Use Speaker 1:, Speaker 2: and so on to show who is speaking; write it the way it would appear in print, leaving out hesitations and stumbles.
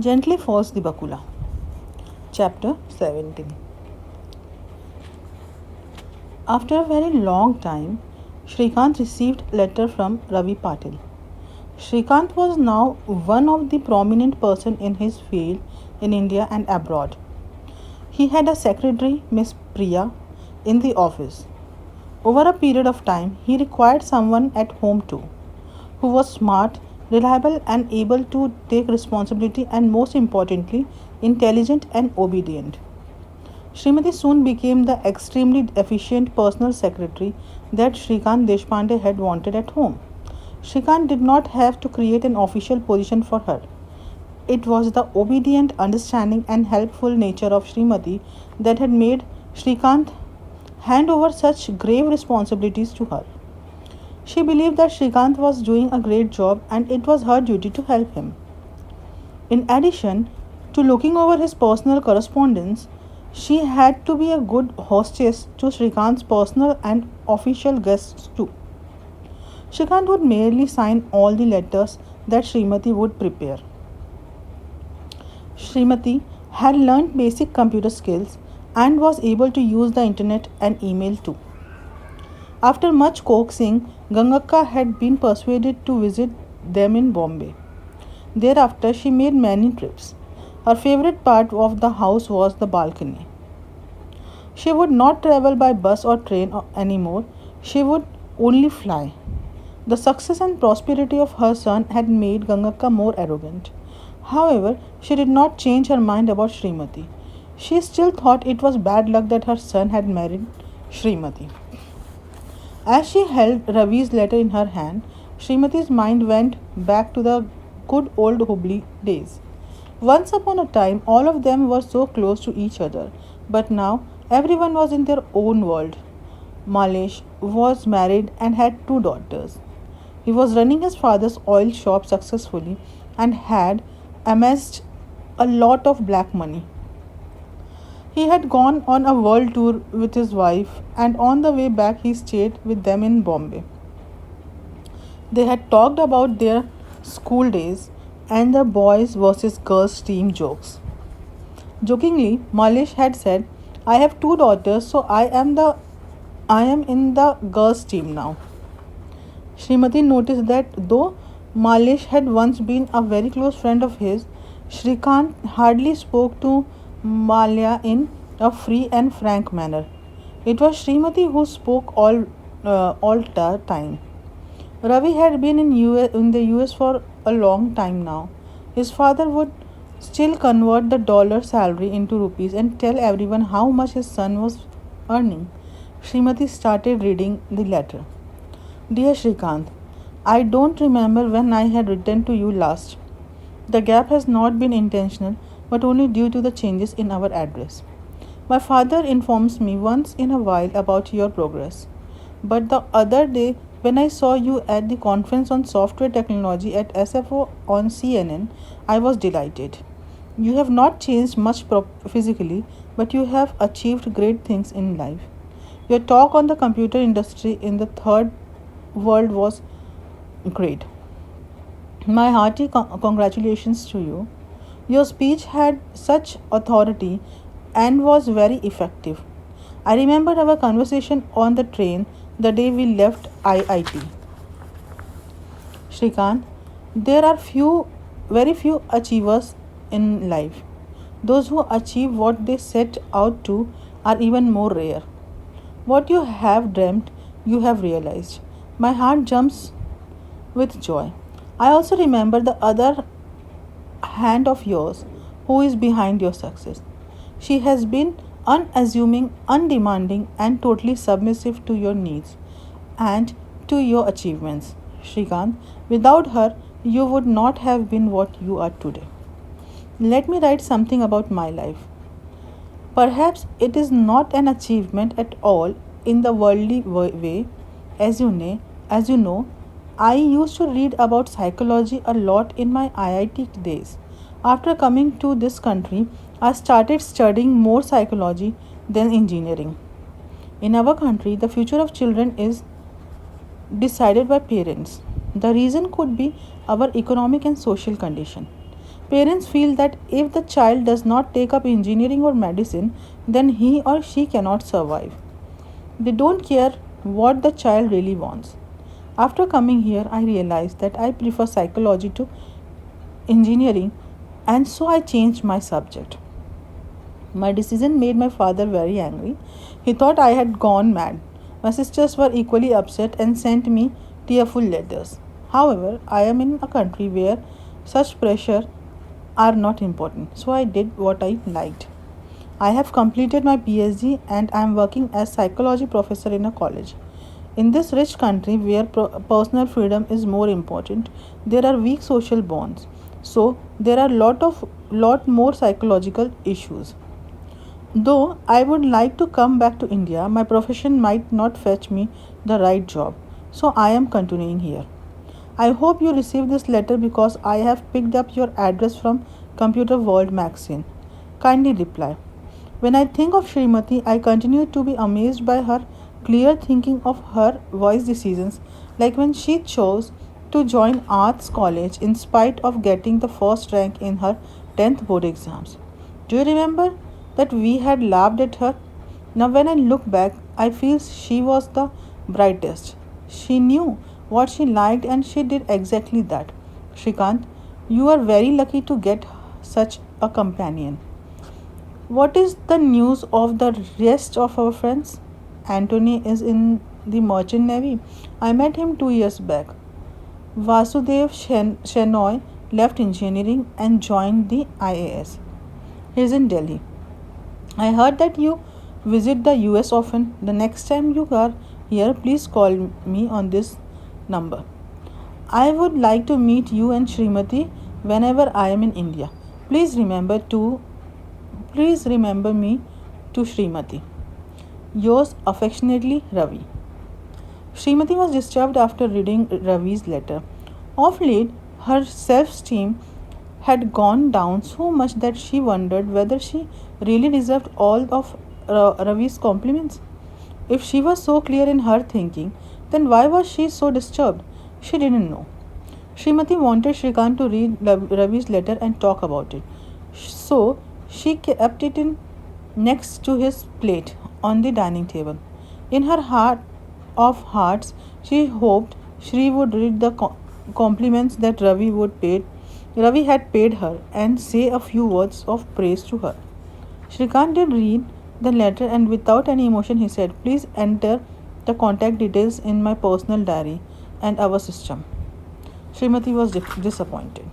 Speaker 1: Gently falls the Bakula. Chapter 17. After a very long time, Shrikant received a letter from Ravi Patil. Shrikant was now one of the prominent person in his field in India and abroad. He had a secretary, Miss Priya, in the office. Over a period of time, he required someone at home too, who was smart, reliable, and able to take responsibility, and most importantly, intelligent and obedient. Srimati soon became the extremely efficient personal secretary that Shrikant Deshpande had wanted at home. Shrikant did not have to create an official position for her. It was the obedient, understanding, and helpful nature of Srimati that had made Shrikant hand over such grave responsibilities to her. She believed that Shrikant was doing a great job and it was her duty to help him. In addition to looking over his personal correspondence, she had to be a good hostess to Shrikant's personal and official guests too. Shrikant would merely sign all the letters that Srimati would prepare. Srimati had learned basic computer skills and was able to use the internet and email too. After much coaxing, Gangakka had been persuaded to visit them in Bombay. Thereafter, she made many trips. Her favorite part of the house was the balcony. She would not travel by bus or train anymore, she would only fly. The success and prosperity of her son had made Gangakka more arrogant. However, she did not change her mind about Srimati. She still thought it was bad luck that her son had married Srimati. As she held Ravi's letter in her hand, Srimati's mind went back to the good old Hubli days. Once upon a time, all of them were so close to each other, but now everyone was in their own world. Malesh was married and had two daughters. He was running his father's oil shop successfully and had amassed a lot of black money. He had gone on a world tour with his wife, and on the way back, he stayed with them in Bombay. They had talked about their school days and the boys versus girls team jokes. Jokingly, Malish had said, "I have two daughters, so I am in the girls team now." Srimati noticed that though Malish had once been a very close friend of his, Shrikant hardly spoke to Malia in a free and frank manner. It was Srimati who spoke all the time. Ravi had been in the US for a long time now. His father would still convert the dollar salary into rupees and tell everyone how much his son was earning. Srimati started reading the letter. Dear Shrikant, I don't remember when I had written to you last. The gap has not been intentional but only due to the changes in our address. My father informs me once in a while about your progress. But the other day, when I saw you at the conference on software technology at SFO on CNN, I was delighted. You have not changed much physically, but you have achieved great things in life. Your talk on the computer industry in the third world was great. My hearty congratulations to you. Your speech had such authority and was very effective. I remember our conversation on the train the day we left IIT. Shrikant, there are very few achievers in life. Those who achieve what they set out to are even more rare. What you have dreamt, you have realized. My heart jumps with joy. I also remember the other hand of yours who is behind your success. She has been unassuming, undemanding, and totally submissive to your needs and to your achievements. Shrikant, without her, you would not have been what you are today. Let me write something about my life. Perhaps it is not an achievement at all in the worldly way. As you know, I used to read about psychology a lot in my IIT days. After coming to this country, I started studying more psychology than engineering. In our country, the future of children is decided by parents. The reason could be our economic and social condition. Parents feel that if the child does not take up engineering or medicine, then he or she cannot survive. They don't care what the child really wants. After coming here, I realized that I prefer psychology to engineering, and so I changed my subject. My decision made my father very angry. He thought I had gone mad. My sisters were equally upset and sent me tearful letters. However, I am in a country where such pressure are not important, so I did what I liked. I have completed my PhD and I am working as psychology professor in a college. In this rich country where personal freedom is more important, there are weak social bonds. So there are lot more psychological issues. Though I would like to come back to India, my profession might not fetch me the right job. So I am continuing here. I hope you receive this letter because I have picked up your address from Computer World magazine. Kindly reply. When I think of Srimati, I continue to be amazed by her clear thinking of her wise decisions, like when she chose to join arts college in spite of getting the first rank in her 10th board exams. Do you remember that we had laughed at her? Now, when I look back, I feel she was the brightest. She knew what she liked and she did exactly that. Shrikant, you are very lucky to get such a companion. What is the news of the rest of our friends? Anthony is in the Merchant Navy. I met him 2 years back. Vasudev Shenoy left engineering and joined the IAS. He is in Delhi. I heard that you visit the US often. The next time you are here, please call me on this number. I would like to meet you and Srimati whenever I am in India. Please remember to Please remember me to Srimati. Yours affectionately, Ravi. Srimati was disturbed after reading Ravi's letter. Of late, her self esteem had gone down so much that she wondered whether she really deserved all of Ravi's compliments. If she was so clear in her thinking, then why was she so disturbed? She didn't know. Srimati wanted Shrikant to read Ravi's letter and talk about it. So she kept it in next to his plate on the dining table. In her heart of hearts, she hoped Shri would read the compliments that Ravi had paid her and say a few words of praise to her. Shrikant did read the letter and without any emotion he said, "Please enter the contact details in my personal diary and our system." Srimati was disappointed.